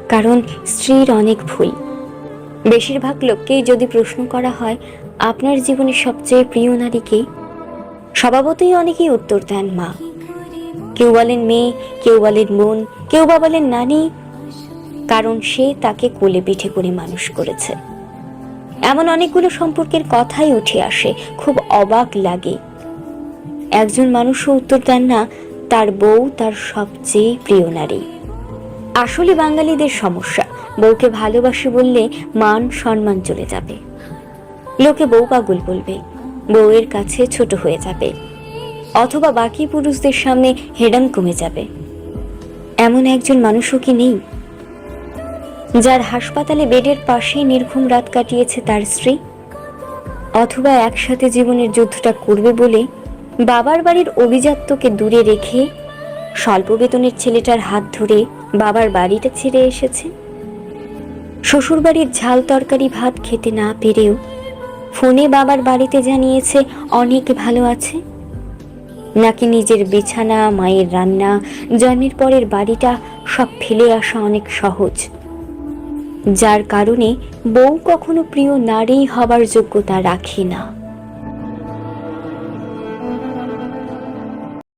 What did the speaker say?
কারণ স্ত্রীর অনেক ভুল। বেশিরভাগ লোককেই যদি প্রশ্ন করা হয় আপনার জীবনের সবচেয়ে প্রিয় নারী কে, স্বভাবতই অনেকেই উত্তর দেন মা। কেউ বলেন মেয়ে, কেউ বলেন বোন, কেউ বা বলেন নানি, কারণ সে তাকে কোলে পিঠে করে মানুষ করেছে। এমন অনেকগুলো সম্পর্কের কথাই উঠে আসে, খুব অবাক লাগে। একজন মানুষও উত্তর দেন না তার বউ তার সবচেয়ে প্রিয় নারী। আসলে বাঙালিদের সমস্যা, বউকে ভালোবাসি বললে মান সম্মান চলে যাবে, লোকে বউ পাগল বলবে, বউয়ের কাছে ছোট হয়ে যাবে, অথবা বাকি পুরুষদের সামনে হেডাম কমে যাবে। এমন একজন মানুষও কি নেই যার হাসপাতালে বেডের পাশেই নির্ঘুম রাত কাটিয়েছে তার স্ত্রী, অথবা একসাথে জীবনের যুদ্ধটা করবে বলে বাবার বাড়ির অভিজাত্যকে দূরে রেখে স্বল্প বেতনের ছেলেটার হাত ধরে বাবার বাড়িটা ছেড়ে এসেছে। শ্বশুর বাড়ির ঝাল তরকারি ভাত খেতে না পেরেও ফোনে বাবার বাড়িতে জানিয়েছে অনেক ভালো আছে। নাকি নিজের বিছানা, মায়ের রান্না, জন্মের পরের বাড়িটা সব ফেলে আসা অনেক সহজ, যার কারণে বউ কখনো প্রিয় নারী হবার যোগ্যতা রাখে না।